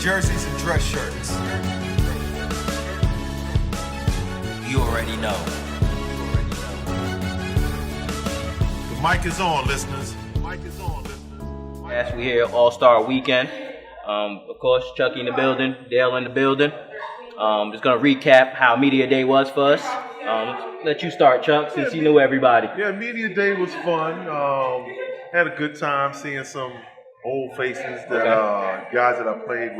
jerseys and dress shirts. You already know. The mic is on, listeners. As we here, All-Star Weekend. Of course, Chucky in the building, Dale in the building. Just gonna recap how Media Day was for us. Let you start, Chuck, since you knew everybody. Yeah, Media Day was fun. Had a good time seeing some old faces that guys that I played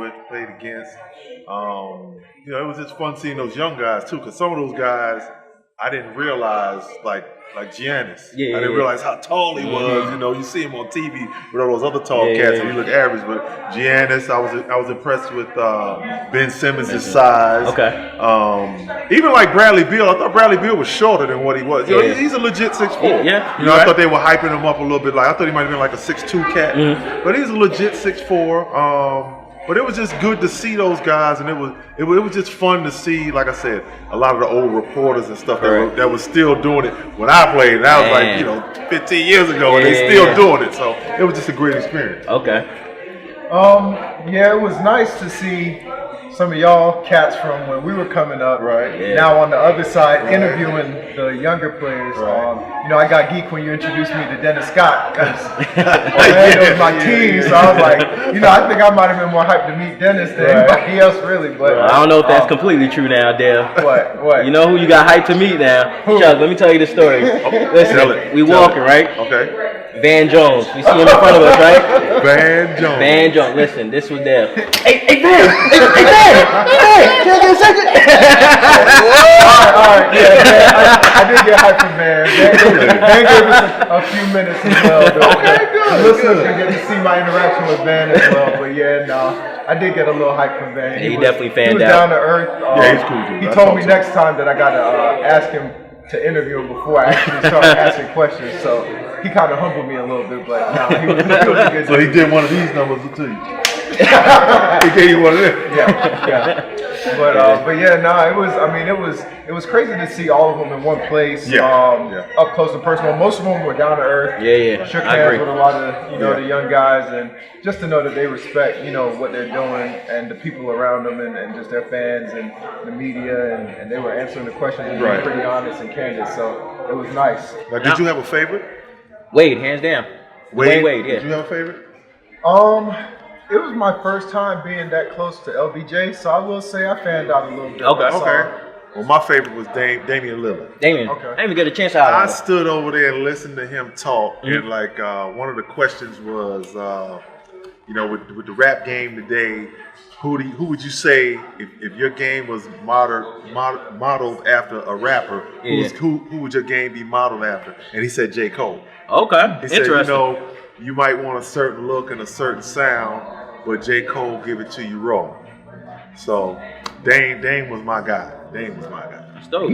against. It was just fun seeing those young guys too, because some of those guys I didn't realize, like Giannis. I didn't realize how tall he was. You know, you see him on TV with all those other tall cats, and he look average. But Giannis, I was impressed with Ben Simmons' size. Even like Bradley Beal, I thought Bradley Beal was shorter than what he was. You know, he's a legit 6'4". I thought they were hyping him up a little bit. Like I thought he might have been like a 6'2" cat, but he's a legit 6'4". But it was just good to see those guys, and it was just fun to see, like I said, a lot of the old reporters and stuff that was still doing it when I played. And that was like 15 years ago, and they still doing it. So it was just a great experience. It was nice to see some of y'all cats from when we were coming up. Now on the other side, interviewing the younger players. I got geek when you introduced me to Dennis Scott, because Orlando was my team. So I was like, I think I might have been more hyped to meet Dennis than anybody else, really. But I don't know if that's completely true now, Dale. What? You know who you got hyped to meet now? Chuck, let me tell you the story. Listen, we walking, right? Van Jones. We see him in front of us, right? Van Jones. Listen, this was Dale. Hey, Van! Hey, Van! Can I get a second? All right. Yeah, I did get hyped from Van. Van gave us a few minutes as well. Good. Listeners can get to see my interaction with Van as well. But I did get a little hype from Van. He definitely fanned out. He was down to earth. He's cool, dude. He told me next time that I got to ask him to interview him before I actually started asking questions. So he kind of humbled me a little bit, but he was a good. So he did one of these numbers too. He gave you one of them. Yeah. It was crazy to see all of them in one place. Up close and personal. Most of them were down to earth. Shook hands with a lot of the young guys, and just to know that they respect what they're doing and the people around them, and just their fans and the media, and they were answering the questions and being pretty honest and candid. So it was nice. Now, did you have a favorite? Wade, hands down. Wade, yeah. Did you have a favorite? It was my first time being that close to LBJ, so I will say I fanned out a little bit. Okay. Well, my favorite was Damian Lillard. I didn't even get a chance out. I stood over there and listened to him talk, and one of the questions was, with the rap game today, who would you say if your game was modeled after a rapper? Who would your game be modeled after? And he said J. Cole. Okay, he said, you might want a certain look and a certain sound, but J. Cole give it to you raw. So Dame was my guy. He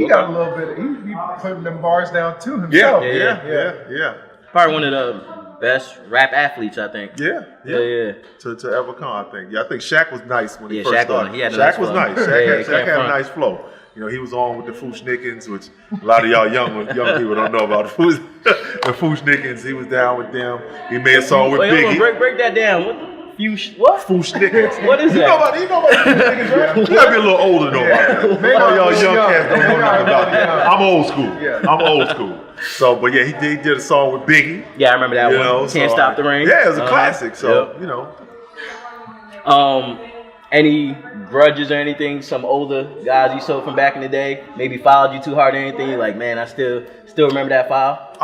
got a little bit. He putting them bars down too himself. Yeah. Probably one of the best rap athletes, I think. Yeah. To ever come, I think. Yeah, I think Shaq was nice when he first started. Shaq was nice. Shaq had a nice flow. He was on with the Fooshnickens, which a lot of y'all young people don't know about. The Fooshnickens, he was down with them. He made a song with Biggie. Break that down. What? Fooshnickens. What is that? You know about Fooshnickens, right? You gotta be a little older though. All y'all young cats don't know nothing about that. I'm old school. So, but yeah, he did a song with Biggie. Yeah, I remember that one. Can't Stop the Rain. Yeah, it was a classic. So, Any grudges or anything? Some older guys you saw from back in the day maybe fouled you too hard or anything? You're like, man, I still remember that foul?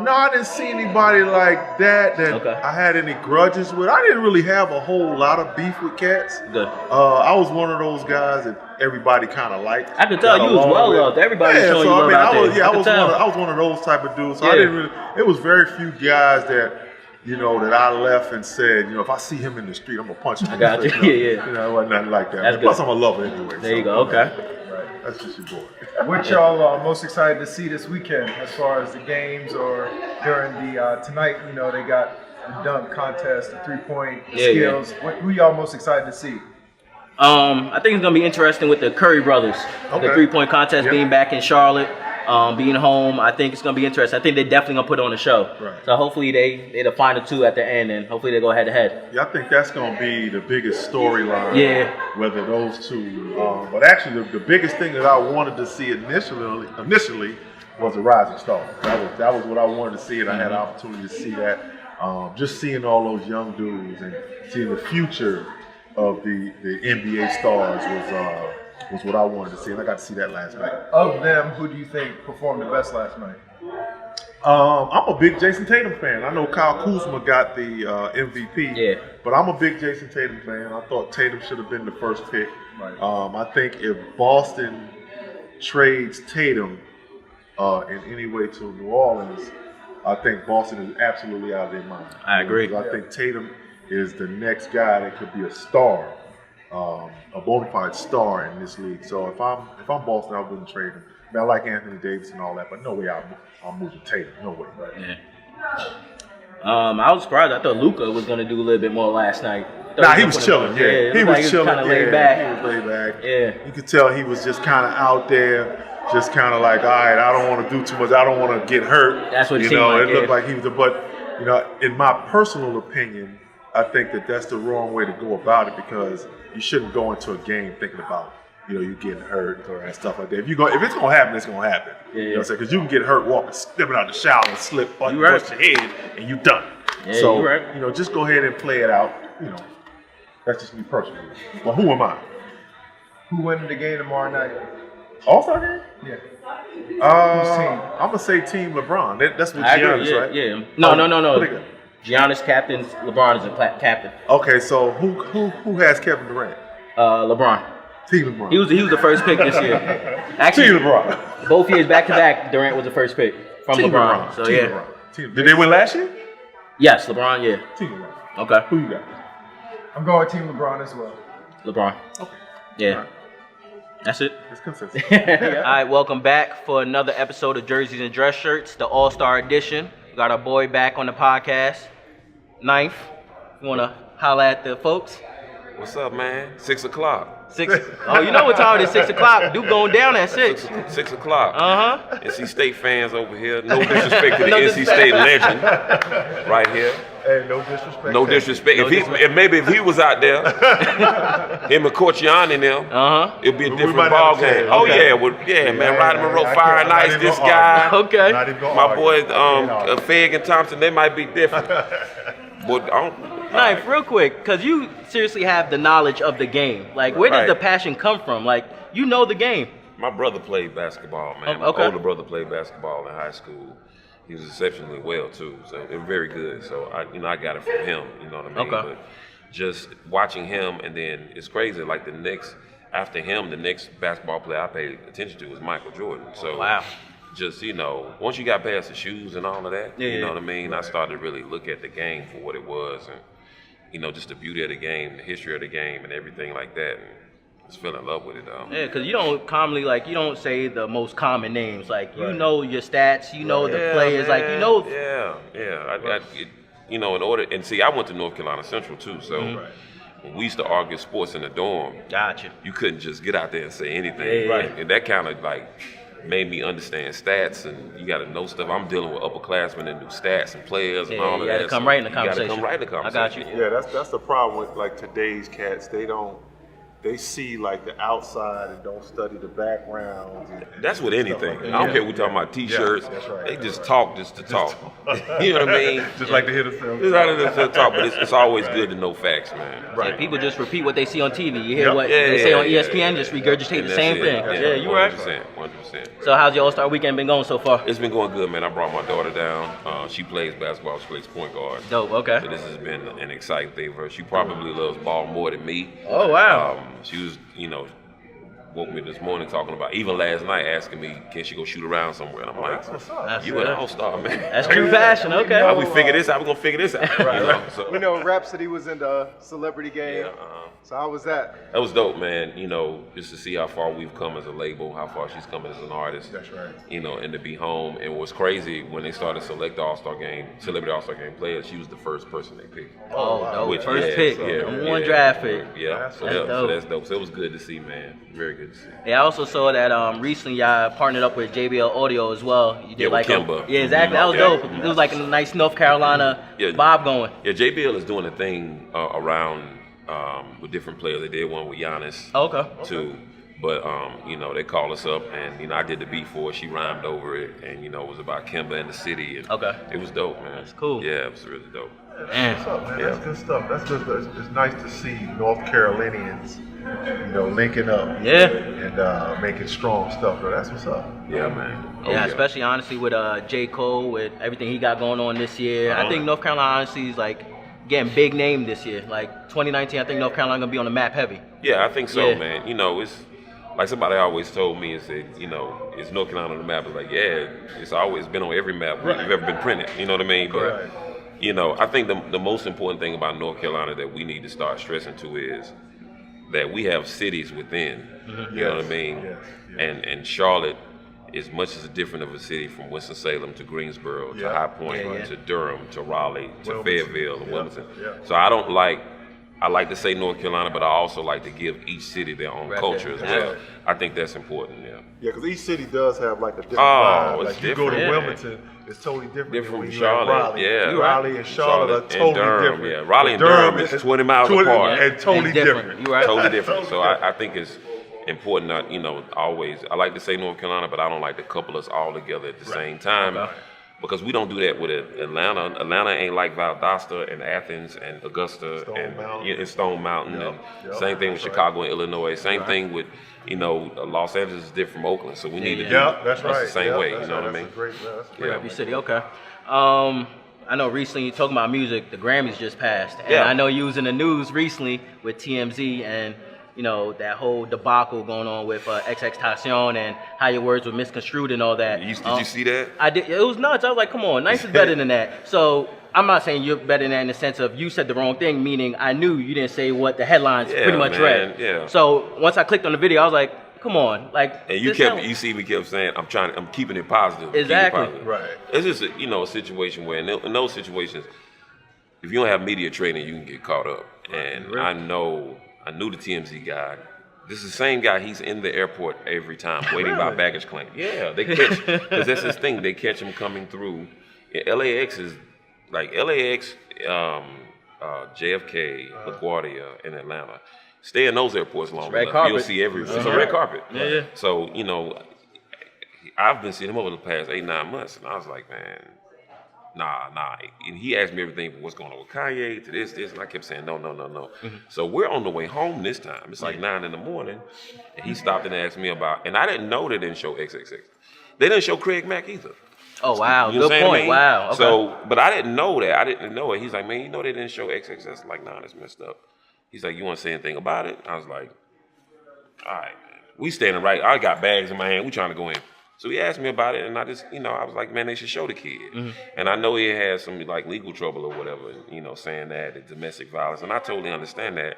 No, I didn't see anybody like that I had any grudges with. I didn't really have a whole lot of beef with cats. Good. I was one of those guys that everybody kind of liked. I could tell you was well loved. Everybody showing you love out there. I was one of those type of dudes. So I didn't really. It was very few guys that that I left and said, if I see him in the street, I'm gonna punch him. I got you. It wasn't nothing like that. Plus, I'm a lover anyway. There you go. Okay. Right. That's just your boy. What y'all most excited to see this weekend, as far as the games or during the tonight? They got the dunk contest, the 3-point skills. Who y'all most excited to see? I think it's gonna be interesting with the Curry brothers. The 3-point contest being back in Charlotte. being home, I think it's gonna be interesting. I think they're definitely gonna put on a show. Right. So hopefully they're the final two at the end, and hopefully they go head to head. Yeah, I think that's going to be the biggest storyline. Yeah. Whether those two, but actually the biggest thing that I wanted to see initially was a rising star. That was what I wanted to see, and I had an opportunity to see that. Just seeing all those young dudes and seeing the future of the NBA stars was what I wanted to see, and I got to see that last night. Of them, who do you think performed the best last night? I'm a big Jason Tatum fan. I know Kyle Kuzma got the MVP, but I'm a big Jason Tatum fan. I thought Tatum should have been the first pick. Right. I think if Boston trades Tatum in any way to New Orleans, I think Boston is absolutely out of their mind. I agree. Because I think Tatum is the next guy that could be a star, a bona fide star in this league. So if I'm Boston, I wouldn't trade him. I mean, I like Anthony Davis and all that, but no way I'm moving Tatum. No way. Yeah. I was surprised. I thought Luka was gonna do a little bit more last night. Nah, he was chilling. Yeah, he was chilling. Kind of laid back. He was laid back. Yeah. You could tell he was just kind of out there. Just kind of like, all right, I don't want to do too much. I don't want to get hurt. That's what it you seemed know. like, It looked like he was, but you know, in my personal opinion, I think that that's the wrong way to go about it because you shouldn't go into a game thinking about, you know, you getting hurt and stuff like that. If it's gonna happen, it's gonna happen. Yeah. You know what I'm saying? Because you can get hurt walking, stepping out the shower, and slip, push your head, and you done. Yeah, so you're right. you know, just go ahead and play it out. You know, that's just me personally. Well, who am I? Who wins the game tomorrow night? All-Star game? Yeah. Whose team? I'm gonna say Team LeBron. That's what Giannis, right? Yeah. No. Giannis captains. LeBron is a captain. Okay, so who has Kevin Durant? LeBron. Team LeBron. He was the first pick this year. Actually, Team LeBron. Both years back to back, Durant was the first pick from Team LeBron. So Team yeah. LeBron. Did they win last year? Yes, LeBron. Yeah. Team LeBron. Okay. Who you got? I'm going Team LeBron as well. LeBron. Okay. Yeah. Right. That's it. It's consistent. All right, welcome back for another episode of Jerseys and Dress Shirts, the All-Star Edition. We got our boy back on the podcast, Ninth. You want to holler at the folks? What's up, man? 6 o'clock. 6. Oh, you know what time it is? 6 o'clock. Dude going down at 6. 6 o'clock. NC State fans over here. No disrespect to the No NC disrespect. State legend right here. Hey, no disrespect. No disrespect. Maybe if he was out there, him and Corciani and them, it'd be a different ball game. Oh yeah, man. Rodney Monroe, Fire and Ice, this guy. Okay. My boy, Feg and Thompson, they might be different. But Ninth, real quick, because you seriously have the knowledge of the game. Like, where does the passion come from? Like, you know the game. my brother played basketball, man. My older brother played basketball in high school. He was exceptionally well too, so they were very good. So I got it from him. You know what I mean? Okay. But just watching him, and then it's crazy. Like after him, the next basketball player I paid attention to was Michael Jordan. So wow. Just once you got past the shoes and all of that, you know what I mean. I started to really look at the game for what it was, and just the beauty of the game, the history of the game, and everything like that. And I was feeling in love with it though. Yeah, because you don't commonly you don't say the most common names. Like you know your stats, you know the players, man. like you know. In order and see, I went to North Carolina Central too, so. When we used to argue sports in the dorm, Gotcha. You couldn't just get out there and say anything. Yeah. And that kind of made me understand stats, and you got to know stuff. I'm dealing with upperclassmen and new stats and players and all of that. You got to come right in the conversation. You got to come right in the conversation. I got you. Yeah, that's the problem with today's cats. They see the outside and don't study the backgrounds. That's with anything. Like I don't care if we're talking about T-shirts. Yeah, that's right. They just talk just to talk. You know what I mean? Just like to hear themselves. Just like to talk, but it's always good to know facts, man. Right. People just repeat what they see on TV. You hear what they say on ESPN, just regurgitate the same thing. Yeah, you're right. 100%. So how's your All-Star weekend been going so far? It's been going good, man. I brought my daughter down. She plays basketball. She plays point guard. Dope, okay. So this has been an exciting thing for her. She probably loves ball more than me. Oh, wow. She was, woke me this morning talking about, even last night, asking me, can she go shoot around somewhere? And I'm like, you an all-star, man. That's true passion, okay. How we figure this out? We're going to figure this out. Right. So, we know Rhapsody was in the celebrity game. Yeah, so how was that? That was dope, man. Just to see how far we've come as a label, how far she's come as an artist. That's right. And to be home. And what's crazy, when they started select celebrity All-Star game players, she was the first person they picked. Oh, dope. Which, First pick. So, Number one draft pick. Yeah. That's dope. So that's dope. So it was good to see, man. Very good. good to see. Yeah, I also saw that recently y'all partnered up with JBL Audio as well. You did with Kimba. Yeah, exactly. That was dope. It was like a nice North Carolina vibe going. Yeah, JBL is doing a thing around with different players. They did one with Giannis. Too. But they called us up, and I did the beat for it. She rhymed over it, and it was about Kimba and the city. And it was dope, man. That's cool. Yeah, it was really dope. What's up, man? That's good stuff. That's good. It's nice to see North Carolinians, linking up. And making strong stuff. That's what's up. Yeah, man. Yeah, especially honestly with J. Cole, with everything he got going on this year. I think North Carolina honestly is like getting big name this year. Like 2019, I think North Carolina gonna be on the map heavy. Yeah, I think so, man. It's like somebody always told me, is that is North Carolina on the map? It's like, it's always been on every map we've ever been printed. You know what I mean? But I think the most important thing about North Carolina that we need to start stressing to is that we have cities within. You know what I mean? And Charlotte is much as different of a city from Winston-Salem to Greensboro to High Point to Durham to Raleigh to Fayetteville and Wilmington. So I like to say North Carolina, but I also like to give each city their own culture as well. I think that's important. Yeah, because each city does have like a different vibe. Like you go to Wilmington, it's totally different from Charlotte. Raleigh and Charlotte are totally different. Yeah, Raleigh and Durham is 20 miles apart and totally different. You're right. Totally different. So I think it's important not, always. I like to say North Carolina, but I don't like to couple us all together at the same time. Because we don't do that with Atlanta. Atlanta ain't like Valdosta and Athens and Augusta and Stone Mountain. And same thing with Chicago and Illinois. Same thing with, Los Angeles is different from Oakland. So we need to do that's right. the same way. You know what I mean? Every city, okay. I know recently you talking about music, the Grammys just passed. And I know you was in the news recently with TMZ and that whole debacle going on with XXXTentacion and how your words were misconstrued and all that. Did you see that? I did. It was nuts. I was like, come on, nice is better than that. So I'm not saying you're better than that in the sense of you said the wrong thing, meaning I knew you didn't say what the headlines pretty much read. Yeah. So once I clicked on the video, I was like, come on, like. And you kept saying, I'm keeping it positive. Exactly. Right. It's just a situation where in those situations, if you don't have media training, you can get caught up. And I knew the TMZ guy. This is the same guy. He's in the airport every time, waiting by baggage claim. Yeah, they catch, because that's his thing. They catch him coming through. LAX is like LAX, JFK, LaGuardia, and Atlanta. Stay in those airports long enough. You'll see everything. It's a red carpet. Yeah. So I've been seeing him over the past 8-9 months, and I was like, man. Nah. And he asked me everything from what's going on with Kanye to this, and I kept saying, no. So we're on the way home this time. It's like 9 in the morning, and he stopped and asked me about, and I didn't know they didn't show XXX. They didn't show Craig Mack either. Oh, wow. Good point. Wow. Okay. So, but I didn't know that. I didn't know it. He's like, man, they didn't show XXX. I'm like, nah, that's messed up. He's like, you want to say anything about it? I was like, all right, man. We standing right. I got bags in my hand. We trying to go in. So he asked me about it, and I just, I was like, man, they should show the kid. And I know he had some like legal trouble or whatever, saying that it's domestic violence, and I totally understand that.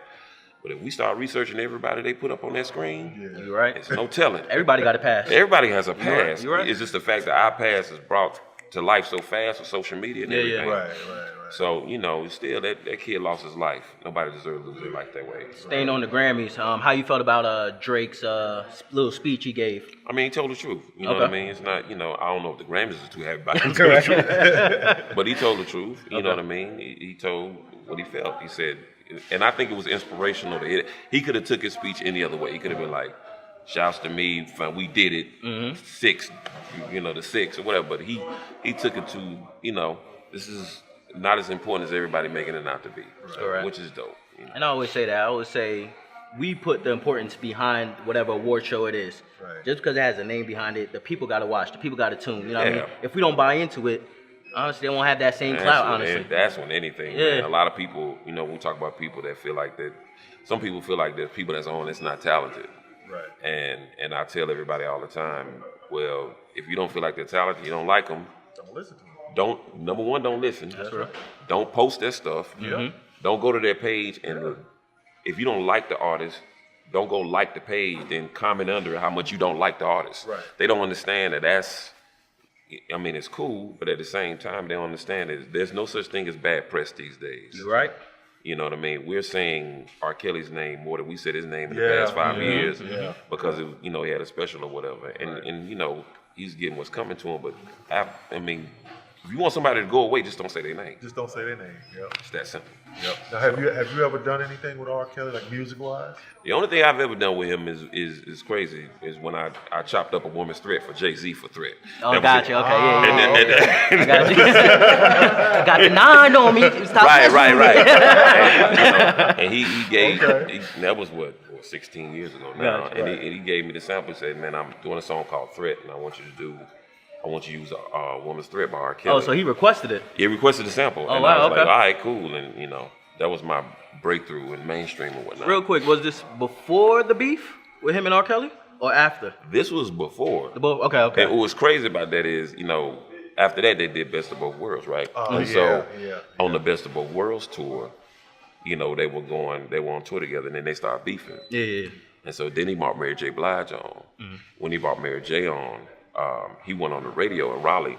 But if we start researching everybody they put up on that screen, you're right. It's no telling. Everybody got a pass. Everybody has a pass. You're right. It's just the fact that our past is brought to life so fast with social media and everything. Right. So, still that kid lost his life. Nobody deserves to lose their life that way. Staying on the Grammys, how you felt about Drake's little speech he gave? I mean, he told the truth. You know what I mean? It's not, I don't know if the Grammys is too happy about it. But he told the truth. You know what I mean? He told what he felt. He said, and I think it was inspirational. He could have took his speech any other way. He could have been like, shouts to me, we did it, 6, the 6 or whatever. But he took it to, this is not as important as everybody making it out to be, which is dope. And I always say that. I always say we put the importance behind whatever award show it is. Right. Just because it has a name behind it, the people got to watch, the people got to tune. You know what I mean? If we don't buy into it, honestly, they won't have that same clout, honestly. That's when anything, man. A lot of people, when we talk about people that feel like that, some people feel like there's people that's on that's not talented. Right. And I tell everybody all the time, well, if you don't feel like they're talented, you don't like them. Don't listen to them. Number one, don't listen. That's right. Don't post their stuff. Mm-hmm. Don't go to their page, and if you don't like the artist, don't go like the page, then comment under how much you don't like the artist. Right. They don't understand that it's cool, but at the same time, they don't understand that there's no such thing as bad press these days. You're right. You know what I mean? We're saying R. Kelly's name more than we said his name in the past 5 years because of, he had a special or whatever. And he's getting what's coming to him. But I mean, if you want somebody to go away, just don't say their name. Just don't say their name. Yep. It's that simple. Yep. Now, have you ever done anything with R. Kelly, like music-wise? The only thing I've ever done with him is crazy. Is when I chopped up a woman's threat for Jay-Z for Threat. Oh, gotcha. Okay, yeah. I got you. I got the 9 on me. Stop right. And he gave. That was what 16 years ago now. Gotcha. And he gave me the sample. He said, "Man, I'm doing a song called Threat, and I want you to use a woman's threat by R. Kelly." Oh, so he requested it. He requested the sample. Oh, and wow, I was okay. like, all right, cool. And that was my breakthrough in mainstream and whatnot. Real quick, was this before the beef with him and R. Kelly, or after? This was before. Okay. And what was crazy about that is, after that they did Best of Both Worlds, right? So on the Best of Both Worlds tour, they were on tour together, and then they started beefing. Yeah. And so then he brought Mary J. Blige on. Mm-hmm. When he brought Mary J. on, he went on the radio in Raleigh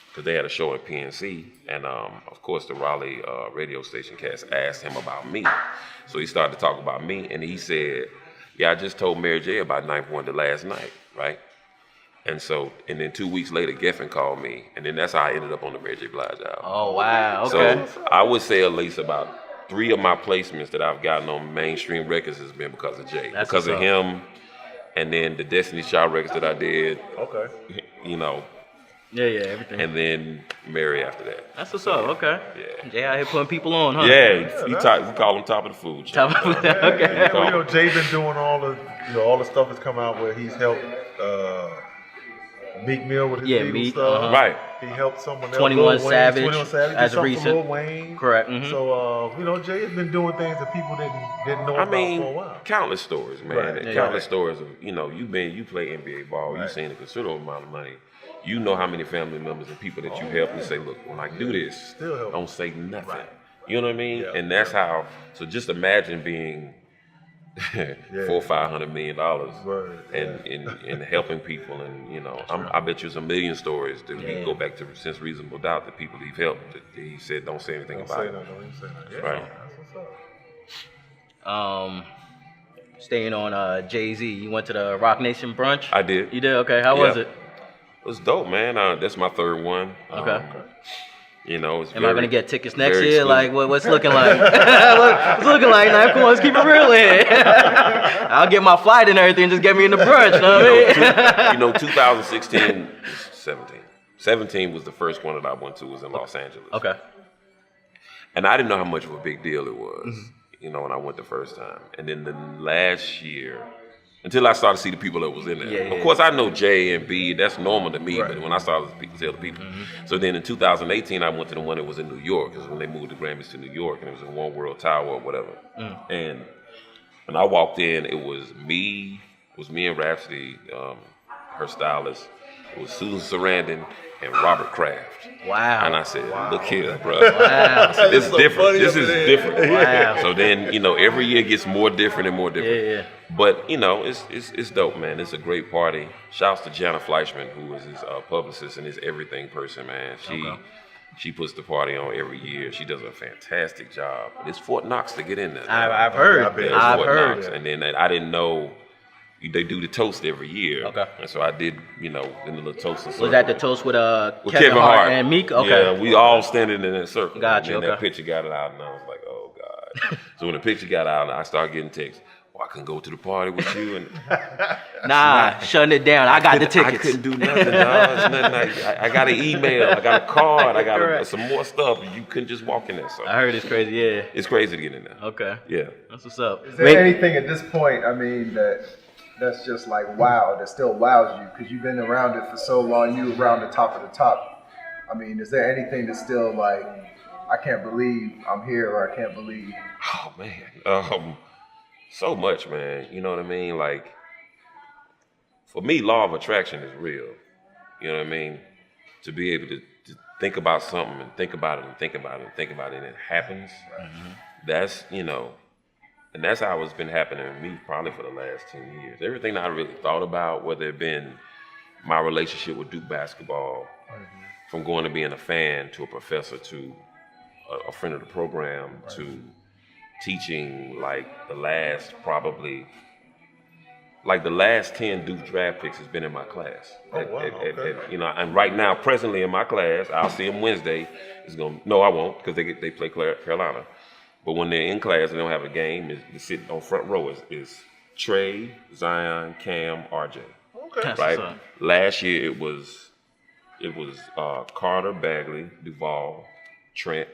because they had a show at PNC, and of course the Raleigh radio station cast asked him about me. So he started to talk about me, and he said, "Yeah, I just told Mary J. about Ninth Wonder last night, right?" And then 2 weeks later, Geffen called me, and then that's how I ended up on the Mary J. Blige album. Oh wow, okay. So I would say at least about 3 of my placements that I've gotten on mainstream records has been because of Jay, because of him. And then the Destiny's Child records that I did. Okay. Yeah, everything. And then Mary after that. That's what's up. Okay. Yeah. Jay out here putting people on, huh? Yeah, we call him top of the food chain. Okay. Jay been doing all the stuff that's come out where he's helped Meek Mill with his legal stuff. Right. He helped someone else. 21 Savage. 21 Savage. As did something recent. for Lil Wayne. Correct. Mm-hmm. So Jay has been doing things that people didn't know about for a while. Countless stories, man. Right. Countless stories of you play NBA ball. You've seen a considerable amount of money. You know how many family members and people that you help and say, look, when I do this, Still help. don't say nothing. Right. You know what I mean? Yeah. And that's how. So just imagine being $400 or $500 million and helping people, and I bet you some million stories that we can go back to since Reasonable Doubt, the people he's helped. That he said, don't say anything about it. Don't even say nothing. Right. That's what's up. Staying on Jay-Z, you went to the Rock Nation brunch? I did. You did? Okay. How was it? It was dope, man. That's my 3rd one. Okay. It's Am I gonna get tickets next year? exclusive. Like, what's looking like? What's looking like? Now, come on, let's keep it real here. I'll get my flight and everything. Just get me in the brunch. You know what I mean? 17 was the first one that I went to. Was in Los Angeles. Okay. And I didn't know how much of a big deal it was. When I went the first time, and then the last year. Until I started to see the people that was in there. Yeah. Of course, I know J and B. That's normal to me. Right. But when I started to tell the people, so then in 2018, I went to the one that was in New York. Because when they moved the Grammys to New York, and it was in One World Tower or whatever. And when I walked in, it was me and Rhapsody, her stylist. It was Susan Sarandon and Robert Kraft. Wow. And I said, look here, bro. Wow. I said, this is different. This is different. Wow. So then, every year gets more different and more different. Yeah. But, it's dope, man. It's a great party. Shouts to Jana Fleischman, who is his publicist and his everything person, man. She puts the party on every year. She does a fantastic job. But it's Fort Knox to get in there. I've heard. I've heard. Knox. And then I didn't know. They do the toast every year. Okay. And so I did, in the little toast. Was that the toast with Kevin Hart and Meek? Okay. Yeah, we all standing in that circle. Gotcha. And then that picture got it out, and I was like, oh, God. So when the picture got out, I started getting texts. I couldn't go to the party with you. And shutting it down. I got the tickets. I couldn't do nothing, dog. I got an email. I got a card. I got some more stuff. You couldn't just walk in there. So I heard it's crazy, yeah. It's crazy to get in there. Okay. Yeah. That's what's up. Is there anything at this point, that's just like wow, that still wows you because you've been around it for so long, you around the top of the top. Is there anything that's still like, I can't believe I'm here, or I can't believe? Oh man, so much, man. You know what I mean? Like, for me, law of attraction is real. You know what I mean? To be able to think about something and think about it and think about it and think about it and it happens. That's and that's how it's been happening to me probably for the last 10 years. Everything that I really thought about, whether it been my relationship with Duke basketball, from going to being a fan to a professor to a friend of the program to teaching like the last 10 Duke draft picks has been in my class. And right now, presently in my class, I'll see them Wednesday. No, I won't, because they play Carolina. But when they're in class and they don't have a game, it's sitting on front row is Trey, Zion, Cam, RJ. Okay. Right. Last year it was Carter, Bagley, Duval, Trent,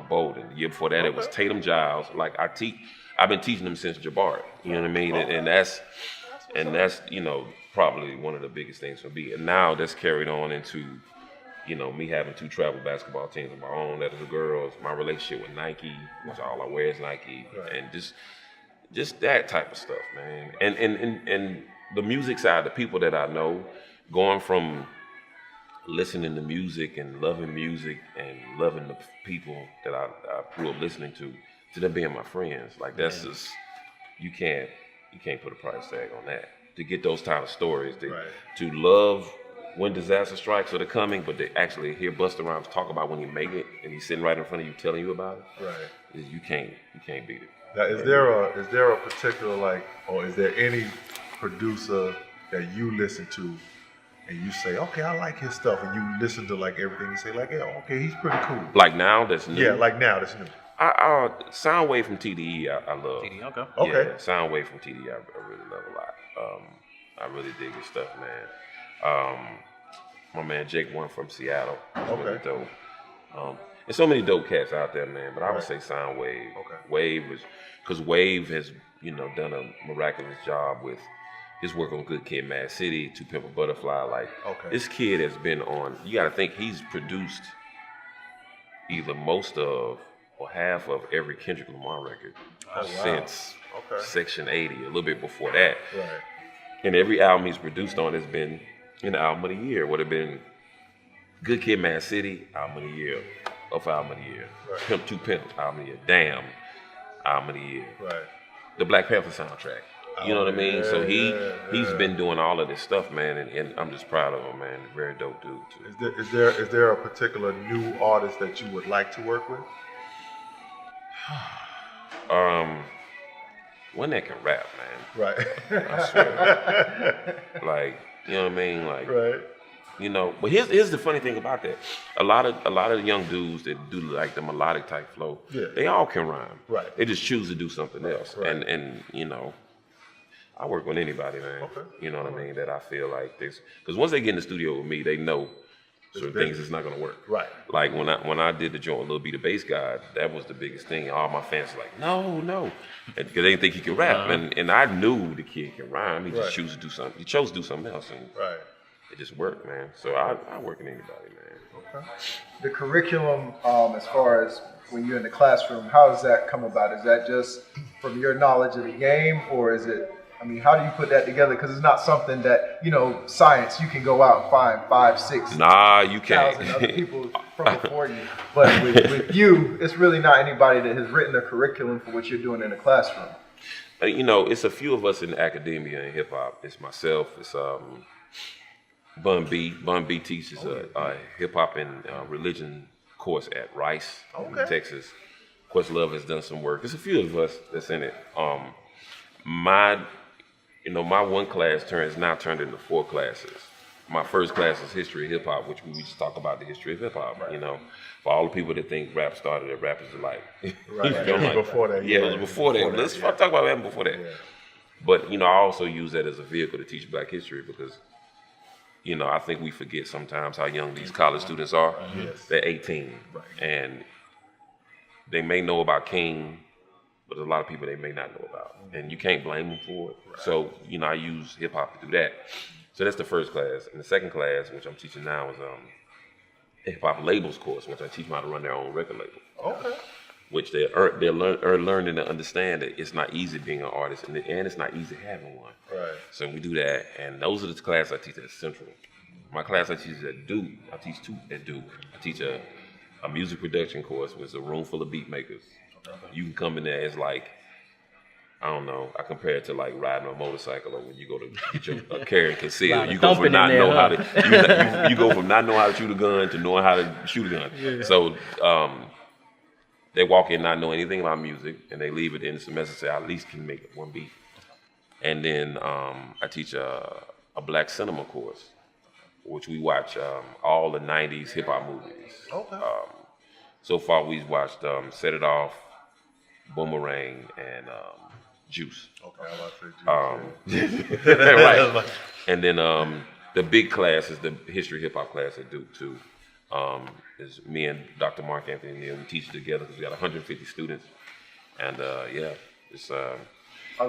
Bolden. The year before that it was Tatum, Giles. Like I've been teaching them since Jabari. You know what I mean? And that's probably one of the biggest things for me. And now that's carried on into me having 2 travel basketball teams of my own. That is the girls. My relationship with Nike, which all I wear is Nike, and just that type of stuff, man. And the music side, the people that I know, going from listening to music and loving music and loving the people that I grew up listening to them being my friends. Like that's just you can't put a price tag on that. To get those type of stories, to love when disaster strikes or they're coming, but they actually hear Busta Rhymes talk about when he made it and he's sitting right in front of you telling you about it. Right. You can't beat it. Now, is there a particular or is there any producer that you listen to and you say, okay, I like his stuff, and you listen to like everything you say, like, yeah, okay, he's pretty cool. Like now, that's new. Yeah, like now, that's new. Soundwave from TDE, I love. TDE, okay. Yeah, Soundwave from TDE, I really love a lot. I really dig his stuff, man. My man Jake One from Seattle, really dope. There's so many dope cats out there, man. But I would say Soundwave. Wave was, because Wave has done a miraculous job with his work on Good Kid, Mad City, To Pimp a Butterfly. Like this kid has been on. You got to think he's produced either most of or half of every Kendrick Lamar record since Section 80, a little bit before that. Right. And every album he's produced on has been an album of the year. Would have been Good Kid, Mad City, album of the year, album of the year. Right. Pimp to Pimp, album of the year. Damn, album of the year. Right. The Black Panther soundtrack. You know what I mean? So he's been doing all of this stuff, man, and I'm just proud of him, man. Very dope dude too. Is there a particular new artist that you would like to work with? One that can rap, man. Right. I swear. Like, you know what I mean? Like, right. But here's the funny thing about that. A lot of the young dudes that do like the melodic type flow, they all can rhyme. Right. They just choose to do something else. Right. And I work with anybody, man. Okay. You know what I mean? That I feel like this, because once they get in the studio with me, they know certain things is not gonna work. Right. Like when I did the joint with Lil B, the bass guy, that was the biggest thing. All my fans were like, no, because they didn't think he could rap, and I knew the kid can rhyme. He just chose to do something. He chose to do something else, and it just worked, man. So I work with anybody, man. Okay. The curriculum, as far as when you're in the classroom, how does that come about? Is that just from your knowledge of the game, or is it? I mean, how do you put that together? Because it's not something that, science, you can go out and find 5, 6, you can't. 1,000 other people from before you. But with you, it's really not anybody that has written a curriculum for what you're doing in the classroom. It's a few of us in academia and hip hop. It's myself. It's Bun B. Bun B teaches a hip hop and religion course at Rice, in Texas. Questlove has done some work. There's a few of us that's in it. My one class is now turned into 4 classes. My first class is history of hip hop, which we just talk about the history of hip hop. For all the people that think rap started at Rappers Delight. Right. It was before that. Yeah, it was before that. Let's talk about what happened before that. Yeah. But I also use that as a vehicle to teach Black history because I think we forget sometimes how young these college students are. Yes. They're 18, and they may know about King, but there's a lot of people they may not know about, and you can't blame them for it. Right. So, I use hip hop to do that. So that's the first class. And the second class, which I'm teaching now, is hip hop labels course, which I teach them how to run their own record label. Okay. Which they're learning to understand that it's not easy being an artist, and it's not easy having one. Right. So we do that, and those are the classes I teach at Central. My class I teach at Duke. I teach 2 at Duke. I teach a music production course, which is a room full of beat makers. You can come in there as like, I don't know, I compare it to like riding a motorcycle or when you go to get your carry and conceal. You go from not knowing how to you go from not knowing how to shoot a gun to knowing how to shoot a gun. Yeah. So they walk in not knowing anything about music, and they leave at the end of the semester say, I at least can make it one beat. And then I teach a black cinema course, which we watch all the 90s hip-hop movies. Okay. So far, we've watched Set It Off, Boomerang, and Juice. Okay, I watched Juice. Right. And then the big class is the history hip-hop class at Duke, too. Is me and Dr. Mark Anthony Neal. We teach together because we got 150 students. And yeah, it's... Are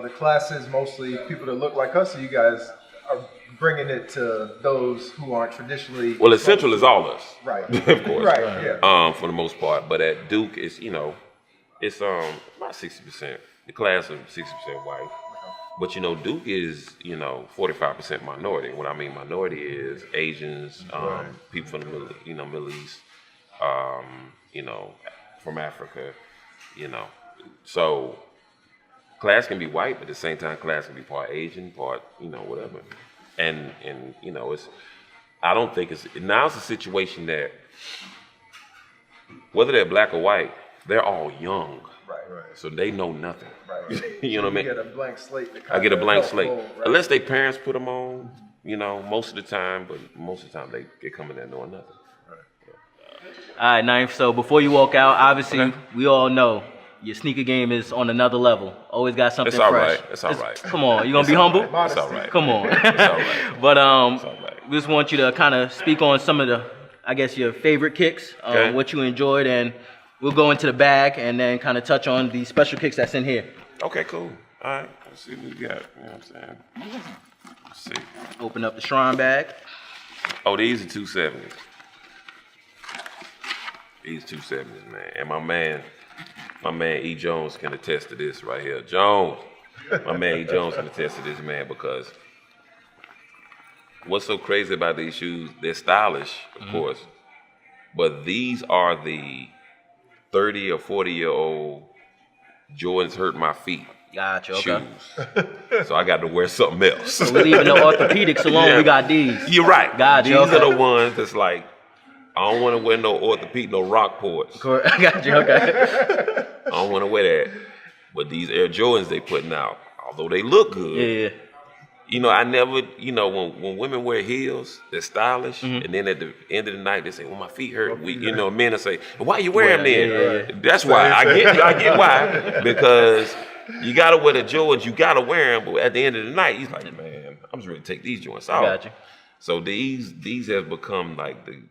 the classes mostly people that look like us, or you guys are bringing it to those who aren't traditionally... Well, Essential is all us. Right. Of course. Right, yeah. For the most part. But at Duke, it's, it's about 60%. The class is 60% white. But, Duke is, 45% minority. What I mean minority is Asians, people from the Middle East, from Africa, So class can be white, but at the same time, class can be part Asian, part, whatever. And it's, I don't think now it's a situation that whether they're black or white, they're all young. Right. So they know nothing. Right. You know what I mean? You get a blank slate. I get a blank slate. Unless their parents put them on, most of the time, but most of the time they come in there knowing nothing. All right, Ninth. So before you walk out, obviously, we all know your sneaker game is on another level. Always got something fresh. It's all right. Come on, you gonna be humble? It's all right. Come on. It's all right. But we just want you to kind of speak on some of the, I guess, your favorite kicks, what you enjoyed, and we'll go into the bag and then kind of touch on the special kicks that's in here. Okay, cool. All right, let's see what we got. You know what I'm saying? Let's see. Open up the Shrine bag. Oh, these are 270s. These 270s, man. And my man E. Jones can attest to this right here. My man E. Jones can attest to this, man, because what's so crazy about these shoes, they're stylish, of course, but these are the 30 or 40-year-old Jordans hurt my feet. Gotcha, okay. Shoes. So I got to wear something else. So we leaving the orthopedics alone, yeah. We got these. You're right. Gotcha, these okay. are the ones that's like, I don't want to wear no orthopedic, no Rockports. I got you, okay. I don't want to wear that. But these Air Jordans they putting out, although they look good. Yeah. I never, when women wear heels, they're stylish, and then at the end of the night they say, "Well, my feet hurt." Men will say, "Why you wearing them then?" Yeah. That's why I get why, because you gotta wear the Jordans, you gotta wear them, but at the end of the night, he's like, "Man, I'm just ready to take these joints off." Gotcha. So these have become like the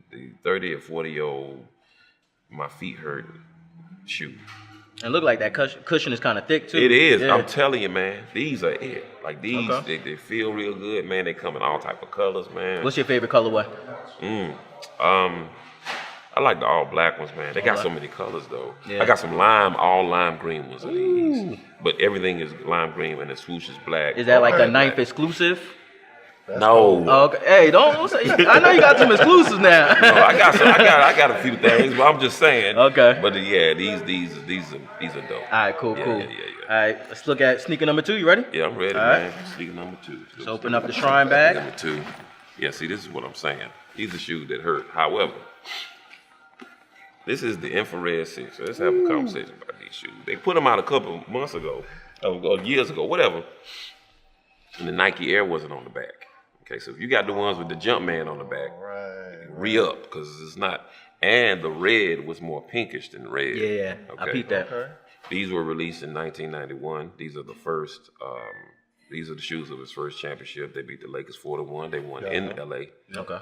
30 or 40-year-old my feet hurt shoe. And look like that cushion is kind of thick too. It is. Yeah. I'm telling you, man. These are it. Like these, they feel real good, man. They come in all type of colors, man. What's your favorite colorway? I like the all black ones, man. They got so many colors though. Yeah. I got some all lime green ones of these. But everything is lime green and the swoosh is black. Is that like a Ninth exclusive? No. Oh, okay. Hey, don't say. I know you got some exclusives now. No, I got a few things, but I'm just saying. Okay. But yeah, these are dope. All right, cool. Yeah. All right, let's look at sneaker number 2. You ready? Yeah, I'm ready, all man. Right. Sneaker number 2. Let's open up the Shrine bag. Number 2. Yeah, see, this is what I'm saying. These are shoes that hurt. However, this is the infrared 6. So let's have a conversation about these shoes. They put them out a couple months ago, or years ago, whatever. And the Nike Air wasn't on the back. Okay, so if you got the ones with the Jumpman on the back, re-up, because it's not. And the red was more pinkish than red. Yeah, okay. I peeped that. Okay. These were released in 1991. These are the first. These are the shoes of his first championship. They beat the Lakers 4-1. They won in LA. Okay.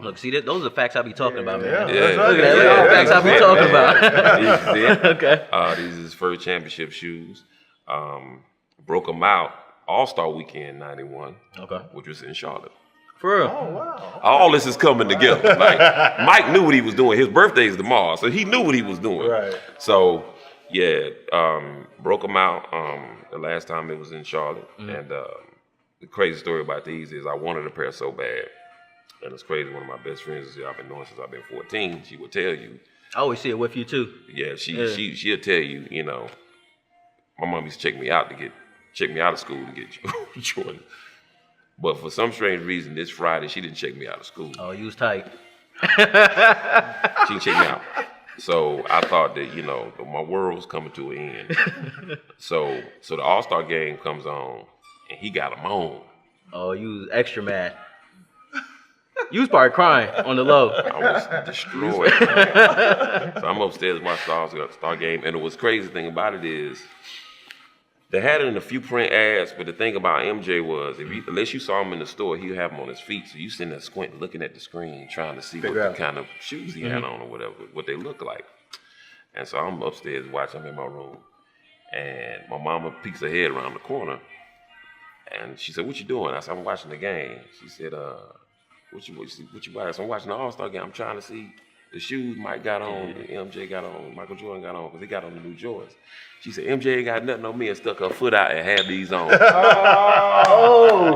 Look, see, those are the facts I be talking about, man. Yeah. Look at that. Look at the facts I be talking about. Okay. These are his first championship shoes. Broke them out All-Star Weekend '91. Okay. Which was in Charlotte. For real? Oh, wow. All this is coming together. Like Mike knew what he was doing. His birthday is tomorrow, so he knew what he was doing. Right. So yeah, broke them out the last time it was in Charlotte. And the crazy story about these is I wanted a pair so bad. And it's crazy, one of my best friends I've been knowing since I've been 14, she would tell you. I always see it with you too. Yeah, she'll tell you, my mom used to check me out of school to get Jordan. But for some strange reason, this Friday, she didn't check me out of school. Oh, you was tight. She checked me out. So I thought that, you know, my world was coming to an end. So the All-Star game comes on, and he got him on. Oh, you was extra mad. You was probably crying on the low. I was destroyed. So I'm upstairs watching the All-Star game, and the crazy thing about it is, they had it in a few print ads, but the thing about MJ was, unless you saw him in the store, he'd have him on his feet. So you sitting there squinting, looking at the screen, trying to see what kind of shoes he had on or whatever, what they look like. And so I'm upstairs watching him in my room, and my mama peeks her head around the corner, and she said, "What you doing?" I said, "I'm watching the game." She said, "What you watching?" I said, "I'm watching the All-Star game. I'm trying to see the shoes Mike got on, MJ got on, Michael Jordan got on, because he got on the new Jordans." She said, "MJ ain't got nothing on me," and stuck her foot out and had these on. But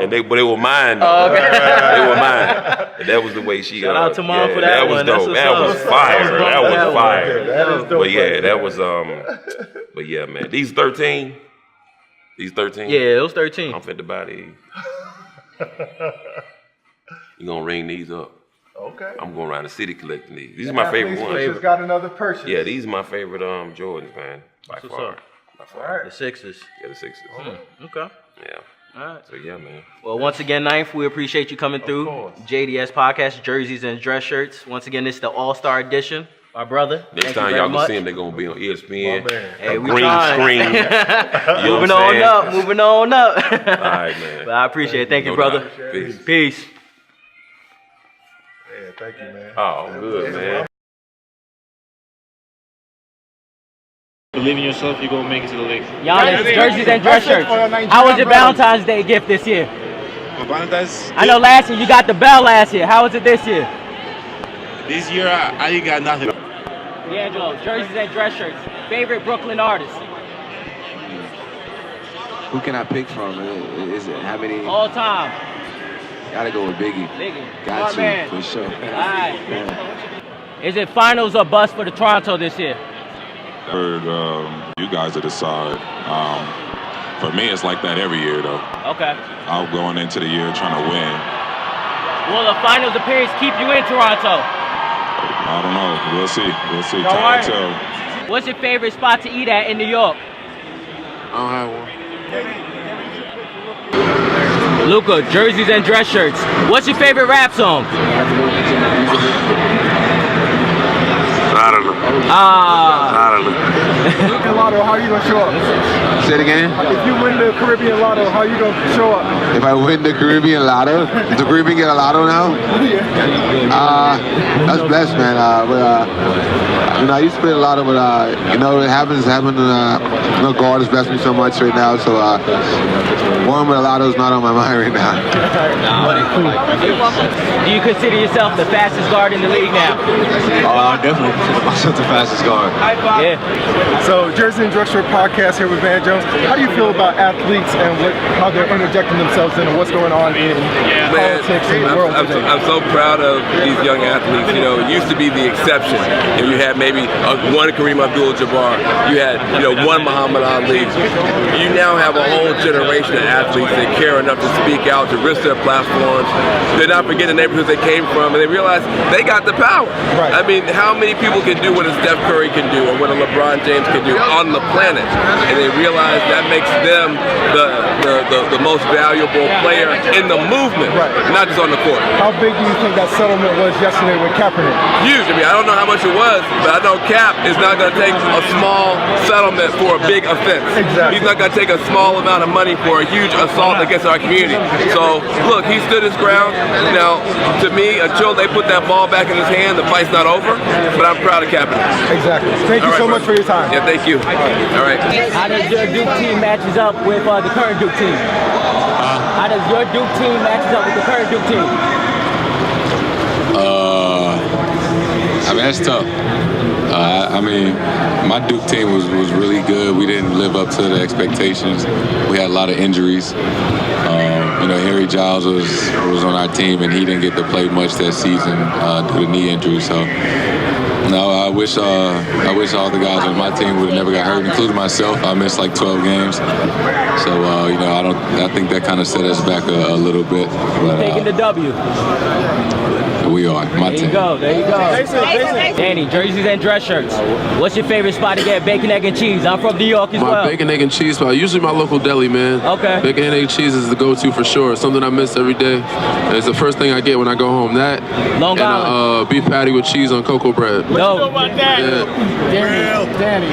they were mine, though. Okay. They were mine. And that was the way she Shout out to Mom for that one. That was dope. That was fire. That was fire. That is dope. But yeah, that was but yeah, man. These 13. Yeah, it was 13. I'm finna buy these. You gonna ring these up? Okay. I'm going around the city collecting these. These are my favorite ones. Just got another purchase. Yeah, these are my favorite Jordans, man. By far. The Sixers. Yeah, the Sixers. Okay. Yeah. All right. So yeah, man. Well, once again, Ninth, we appreciate you coming through. JDS Podcast, jerseys and dress shirts. Once again, this is the All-Star edition. My brother. Next time y'all gonna see them, they're gonna be on ESPN. Hey, we green screen. Moving on up. Moving on up. All right, man. But I appreciate it. Thank you, brother. Peace. Yeah, thank you, man. Oh, good, man. Believe in yourself, you're gonna make it to the league. Giannis, jerseys and dress shirts. How was your Valentine's Day gift this year? Valentine's. I know last year you got the bell last year. How was it this year? This year I ain't got nothing. D'Angelo, jerseys and dress shirts. Favorite Brooklyn artist? Who can I pick from? Is it how many? All time. Gotta go with Biggie. Got to, man. for sure. All right. Yeah. Is it finals or bust for the Toronto this year? Heard you guys to decide. For me, it's like that every year, though. Okay. I'm going into the year trying to win. Will the finals appearance keep you in Toronto? I don't know. We'll see. We'll see. All Time right. will tell. What's your favorite spot to eat at in New York? I don't have one. Luca, jerseys and dress shirts. What's your favorite rap song? I don't know. I don't know. Caribbean Lotto, how are you gonna show up? Say it again. If you win the Caribbean Lotto, how are you gonna show up? If I win the Caribbean Lotto, does the Caribbean get a lotto now? That's blessed, man. I used to play a lotto, but it happens. God has blessed me so much right now, so one with a lotto is not on my mind right now. Do you consider yourself the fastest guard in the league now? Definitely consider myself the fastest guard. Yeah. So, Jersey and Dress Shirt Podcast here with Van Jones. How do you feel about athletes and how they're interjecting themselves into what's going on in politics and the world today? I'm so proud of these young athletes. You know, it used to be the exception. You had maybe one Kareem Abdul-Jabbar. You had, one Muhammad Ali. You now have a whole generation of athletes that care enough to speak out, to risk their platforms. They're not forgetting the neighborhoods they came from, and they realize they got the power. Right. I mean, how many people can do what a Steph Curry can do or what a LeBron James can do on the planet? And they realize that makes them the most valuable player in the movement, not just on the court. How big do you think that settlement was yesterday with Kaepernick? Huge. I mean, I don't know how much it was, but I know Cap is not going to take a small settlement for a big offense. Exactly. He's not going to take a small amount of money for a huge assault against our community. So, look, he stood his ground. Now, to me, until they put that ball back in his hand, the fight's not over, but I'm proud of Kaepernick. Exactly. Thank you so much for your time. Yeah, thank you. All right. How does your Duke team matches up with the current Duke team? How does your Duke team matches up with the current Duke team? I mean, that's tough. I mean, my Duke team was really good. We didn't live up to the expectations. We had a lot of injuries. Harry Giles was on our team, and he didn't get to play much that season due to knee injury. So, no, I wish all the guys on my team would have never got hurt, including myself. I missed like 12 games. So, I think that kind of set us back a little bit. But, taking the W. We are. My There team. you go. There you go. Danny, jerseys and dress shirts. What's your favorite spot to get bacon, egg, and cheese? I'm from New York as well. My bacon, egg, and cheese spot. Usually my local deli, man. Okay. Bacon, egg, and cheese is the go-to for sure. Something I miss every day. It's the first thing I get when I go home. That Long Island. and beef patty with cheese on cocoa bread. No. Yeah. Danny.